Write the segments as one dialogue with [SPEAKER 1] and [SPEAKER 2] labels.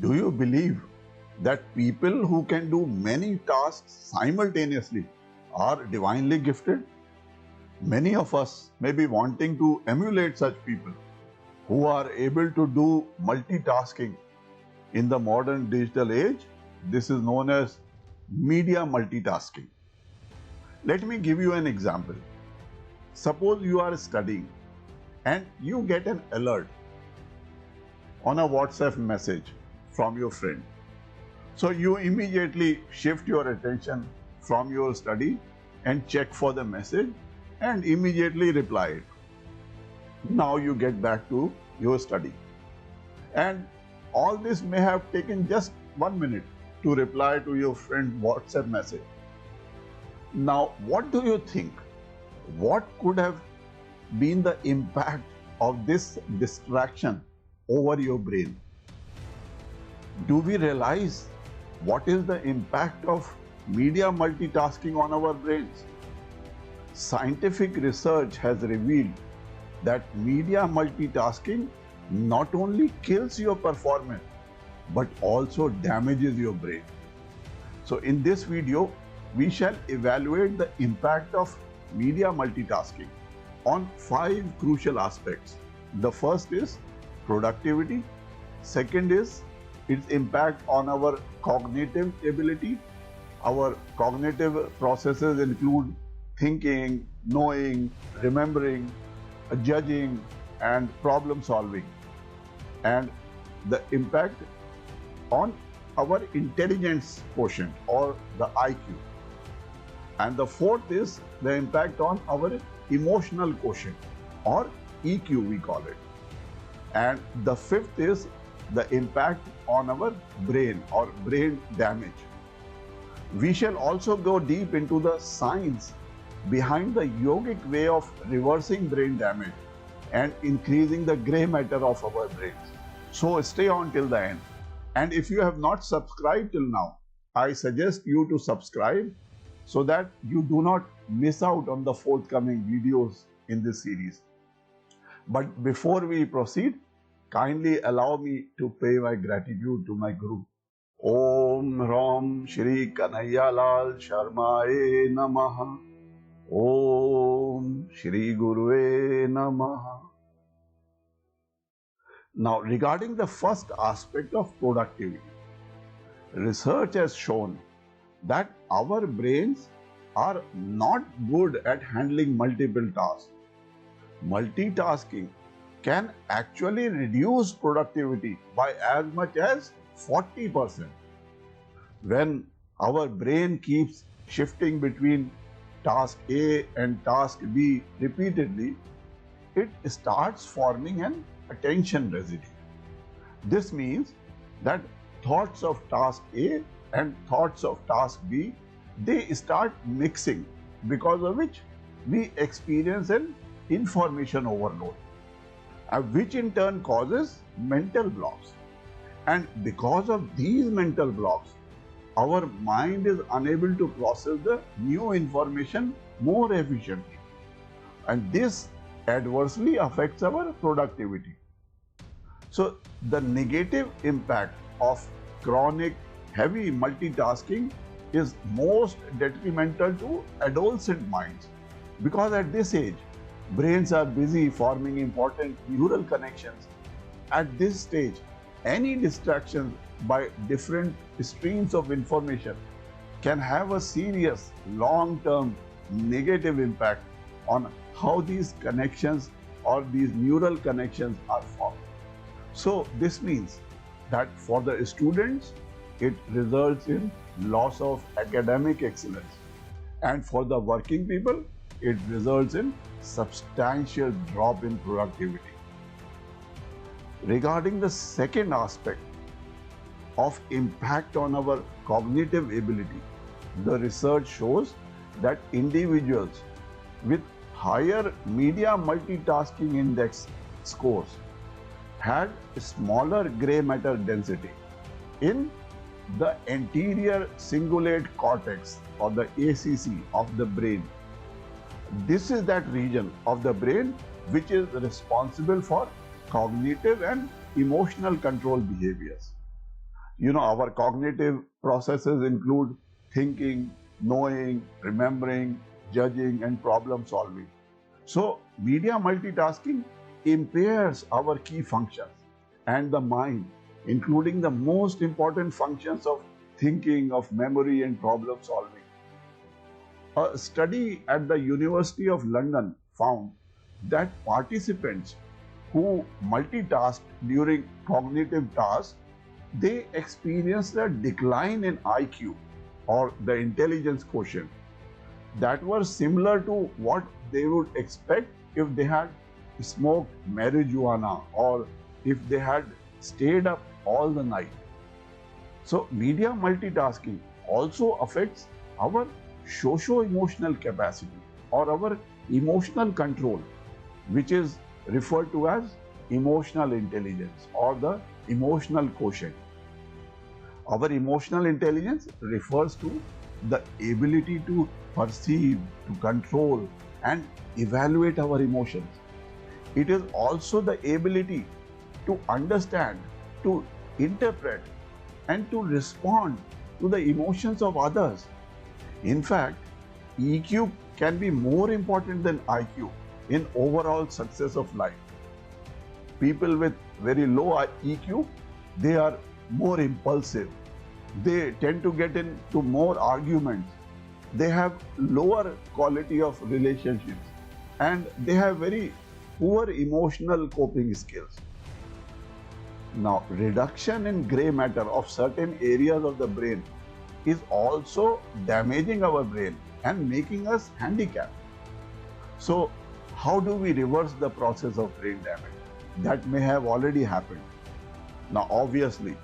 [SPEAKER 1] Do you believe that people who can do many tasks simultaneously are divinely gifted? Many of us may be wanting to emulate such people who are able to do multitasking. In the modern digital age, this is known as media multitasking. Let me give you an example. Suppose you are studying and you get an alert on a WhatsApp message from your friend. So you immediately shift your attention from your study and check for the message and immediately reply it. Now you get back to your study. And all this may have taken just 1 minute to reply to your friend's WhatsApp message. Now, what do you think? What could have been the impact of this distraction over your brain? Do we realize what is the impact of media multitasking on our brains? Scientific research has revealed that media multitasking not only kills your performance but also damages your brain. So in this video, we shall evaluate the impact of media multitasking on 5 crucial aspects. The first is productivity. Second is its impact on our cognitive ability. Our cognitive processes include thinking, knowing, remembering, judging, and problem solving. And the impact on our intelligence quotient or the IQ. And the fourth is the impact on our emotional quotient or EQ we call it. And the fifth is the impact on our brain or brain damage. We shall also go deep into the science behind the yogic way of reversing brain damage and increasing the gray matter of our brains. So stay on till the end. And if you have not subscribed till now, I suggest you to subscribe so that you do not miss out on the forthcoming videos in this series. But before we proceed, kindly allow me to pay my gratitude to my Guru. Om Ram Shri Kanhaiya Lal Sharmaye Namaha. Om Shri Gurue Namaha. Now, regarding the first aspect of productivity, research has shown that our brains are not good at handling multiple tasks. Multitasking can actually reduce productivity by as much as 40%. When our brain keeps shifting between task A and task B repeatedly, it starts forming an attention residue. This means that thoughts of task A and thoughts of task B, they start mixing, because of which we experience an information overload, which in turn causes mental blocks. And because of these mental blocks, our mind is unable to process the new information more efficiently. And this adversely affects our productivity. So the negative impact of chronic heavy multitasking is most detrimental to adolescent minds, because at this age, brains are busy forming important neural connections. At this stage, any distraction by different streams of information can have a serious long-term negative impact on how these connections or these neural connections are formed. So this means that for the students, it results in loss of academic excellence, and for the working people, it results in substantial drop in productivity. Regarding the second aspect of impact on our cognitive ability, the research shows that individuals with higher media multitasking index scores had smaller gray matter density in the anterior cingulate cortex or the ACC of the brain. This is that region of the brain which is responsible for cognitive and emotional control behaviors. Our cognitive processes include thinking, knowing, remembering, judging, and problem solving. So, media multitasking impairs our key functions and the mind, including the most important functions of thinking, of memory, and problem solving. A study at the University of London found that participants who multitasked during cognitive tasks, they experienced a decline in IQ or the intelligence quotient that was similar to what they would expect if they had smoked marijuana or if they had stayed up all the night. So, media multitasking also affects our socio emotional capacity or our emotional control, which is referred to as emotional intelligence or the emotional quotient. Our emotional intelligence refers to the ability to perceive, to control, and evaluate our emotions. It is also the ability to understand, to interpret, and to respond to the emotions of others. In fact, EQ can be more important than IQ in overall success of life. People with very low EQ, they are more impulsive. They tend to get into more arguments. They have lower quality of relationships and they have very poor emotional coping skills. Now, reduction in gray matter of certain areas of the brain is also damaging our brain and making us handicapped. So, how do we reverse the process of brain damage that may have already happened? Now, obviously,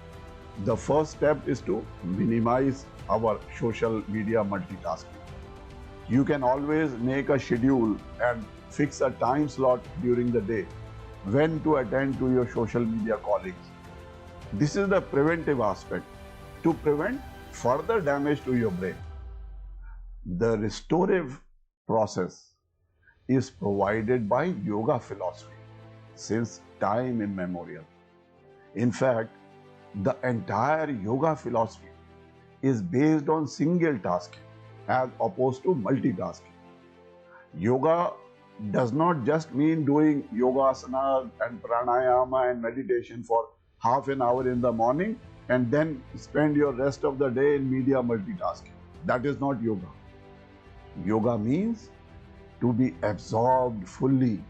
[SPEAKER 1] the first step is to minimize our social media multitasking. You can always make a schedule and fix a time slot during the day when to attend to your social media colleagues. This is the preventive aspect to prevent further damage to your brain. The restorative process is provided by yoga philosophy since time immemorial. In fact, the entire yoga philosophy is based on single tasking as opposed to multitasking. Yoga does not just mean doing yoga asanas and pranayama and meditation for half an hour in the morning and then spend your rest of the day in media multitasking. That is not yoga. Yoga means to be absorbed fully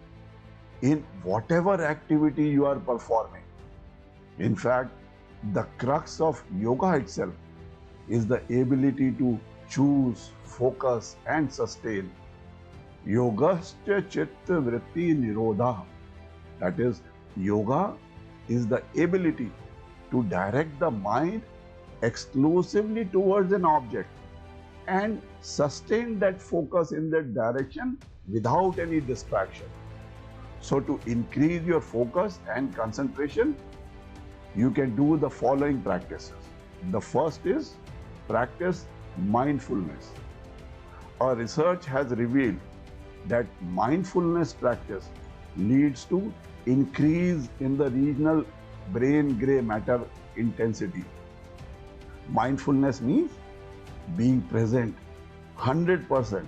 [SPEAKER 1] in whatever activity you are performing. In fact, the crux of yoga itself is the ability to choose, focus, and sustain. Yogascha chitta vritti nirodha. That is, yoga is the ability to direct the mind exclusively towards an object and sustain that focus in that direction without any distraction. So, to increase your focus and concentration, you can do the following practices. The first is practice mindfulness. Our research has revealed that mindfulness practice leads to increase in the regional brain gray matter intensity. Mindfulness means being present 100%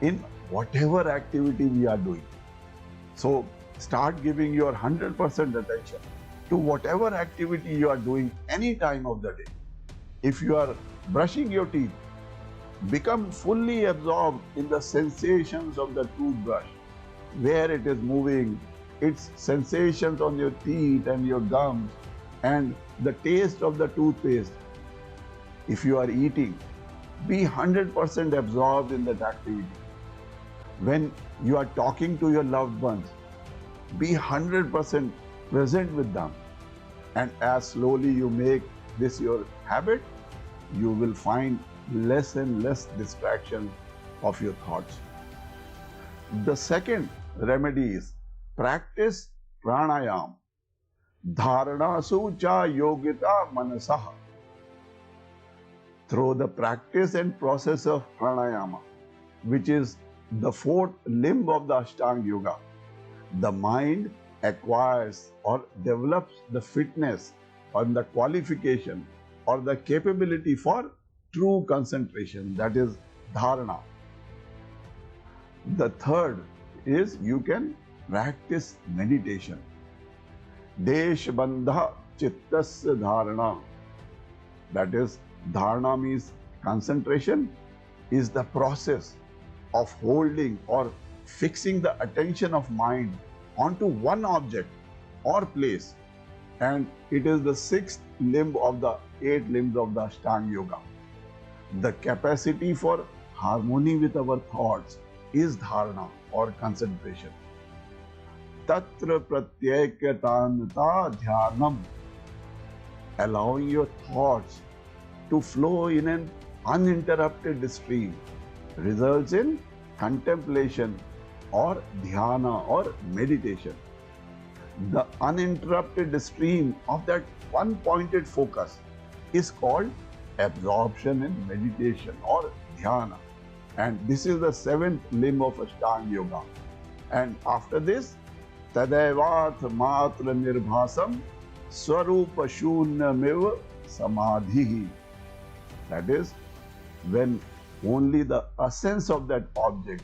[SPEAKER 1] in whatever activity we are doing. So start giving your 100% attention to whatever activity you are doing any time of the day. If you are brushing your teeth, become fully absorbed in the sensations of the toothbrush, where it is moving, its sensations on your teeth and your gums, and the taste of the toothpaste. If you are eating, be 100% absorbed in that activity. When you are talking to your loved ones, be 100% present with them. And as slowly you make this your habit, you will find less and less distraction of your thoughts. The second remedy is practice pranayam. Dharanasu cha yogita manasah. Through the practice and process of pranayama, which is the fourth limb of the Ashtanga Yoga, the mind acquires or develops the fitness or the qualification or the capability for true concentration, that is dharana. The third is you can practice meditation. Deshbandha chittasya dharana. That is, dharana means concentration is the process of holding or fixing the attention of mind onto one object or place, and it is the sixth limb of the 8 limbs of the Ashtanga Yoga. The capacity for harmony with our thoughts is dharana or concentration. Tatra pratyekatanta dhyanam. Allowing your thoughts to flow in an uninterrupted stream results in contemplation or dhyana or meditation. The uninterrupted stream of that one pointed focus is called absorption in meditation or dhyana, and this is the 7th limb of Ashtanga Yoga. And after this, tadaivat matra nirbhasam swarupa shunyamiv samadhi. That is, when only the essence of that object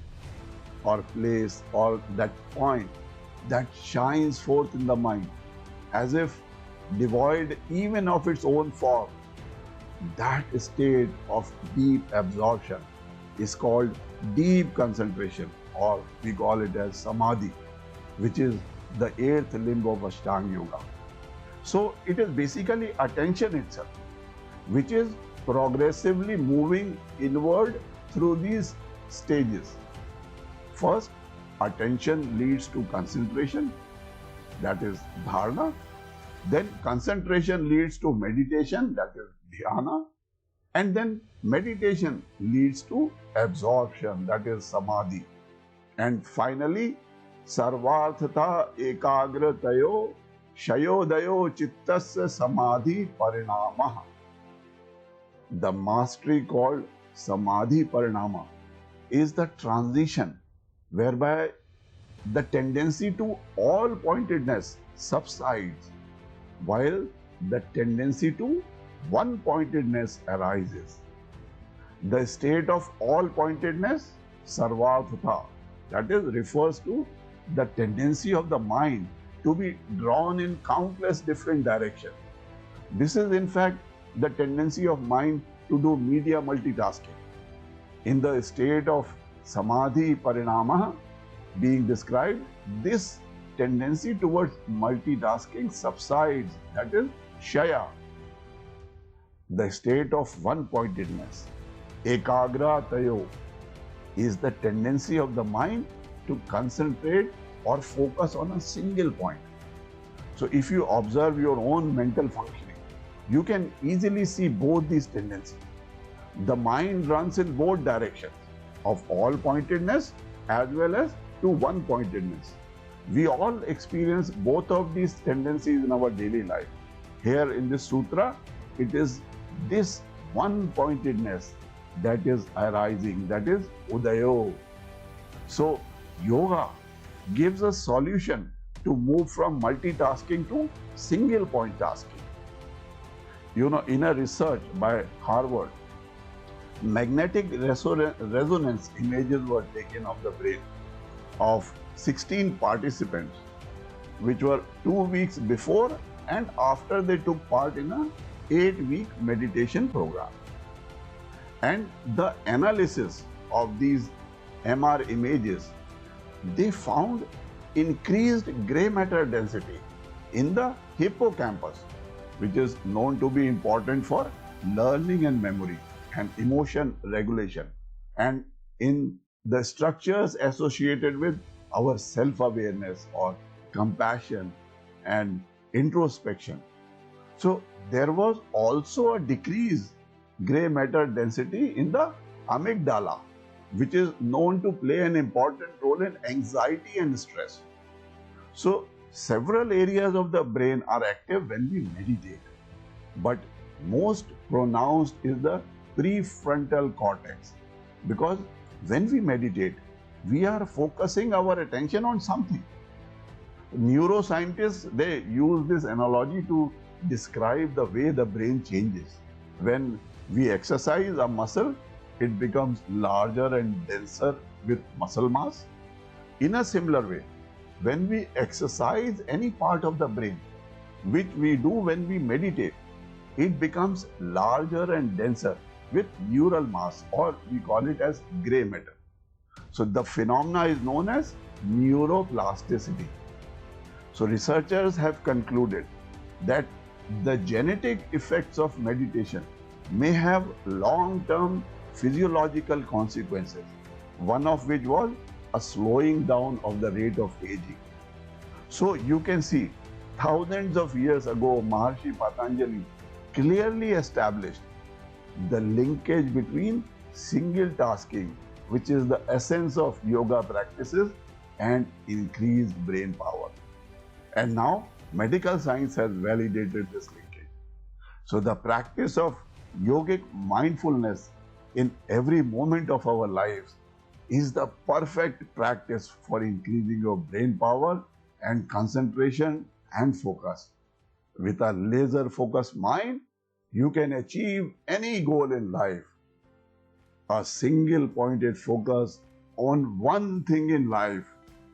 [SPEAKER 1] or place or that point that shines forth in the mind, as if devoid even of its own form, that state of deep absorption is called deep concentration, or we call it as samadhi, which is the 8th limb of Ashtanga Yoga. So it is basically attention itself, which is progressively moving inward through these stages. First, attention leads to concentration, that is dharana. Then concentration leads to meditation, that is dhyana. And then meditation leads to absorption, that is samadhi. And finally, sarvarthata ekagratayo shayodayo chittasya samadhi parinamah. The mastery called samadhi parinama is the transition whereby the tendency to all pointedness subsides while the tendency to one pointedness arises. The state of all pointedness, sarvarthata, that is, refers to the tendency of the mind to be drawn in countless different directions. This is in fact the tendency of mind to do media multitasking. In the state of samadhi parinama being described, this tendency towards multitasking subsides, that is shaya. The state of one-pointedness, ekagratayo, is the tendency of the mind to concentrate or focus on a single point. So if you observe your own mental functioning, you can easily see both these tendencies. The mind runs in both directions, of all pointedness as well as to one pointedness. We all experience both of these tendencies in our daily life. Here in this sutra, it is this one pointedness that is arising, that is udayo. So yoga gives a solution to move from multitasking to single point tasking. You know, in a research by Harvard, magnetic resonance images were taken of the brain of 16 participants, which were 2 weeks before and after they took part in a 8-week meditation program. And the analysis of these MR images, they found increased gray matter density in the hippocampus, which is known to be important for learning and memory and emotion regulation, and in the structures associated with our self-awareness or compassion and introspection. So there was also a decreased gray matter density in the amygdala, which is known to play an important role in anxiety and stress. So several areas of the brain are active when we meditate, but most pronounced is the prefrontal cortex, because when we meditate, we are focusing our attention on something. Neuroscientists, they use this analogy to describe the way the brain changes. When we exercise a muscle, it becomes larger and denser with muscle mass. In a similar way, when we exercise any part of the brain, which we do when we meditate, it becomes larger and denser with neural mass, or we call it as gray matter. So the phenomena is known as neuroplasticity. So researchers have concluded that the genetic effects of meditation may have long-term physiological consequences, one of which was a slowing down of the rate of aging. So you can see, thousands of years ago, Maharshi Patanjali clearly established the linkage between single tasking, which is the essence of yoga practices, and increased brain power. And now medical science has validated this linkage. So the practice of yogic mindfulness in every moment of our lives is the perfect practice for increasing your brain power and concentration and focus. With a laser focused mind, you can achieve any goal in life. A single pointed focus on one thing in life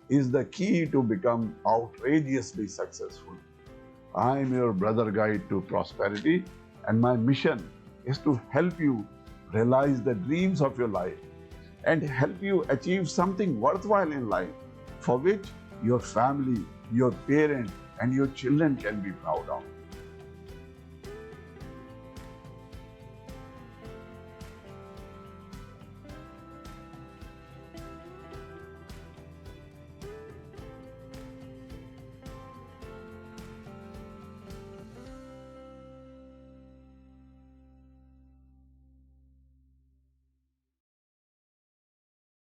[SPEAKER 1] is the key to become outrageously successful. I am your brother guide to prosperity, and my mission is to help you realize the dreams of your life and help you achieve something worthwhile in life for which your family, your parents, and your children can be proud of.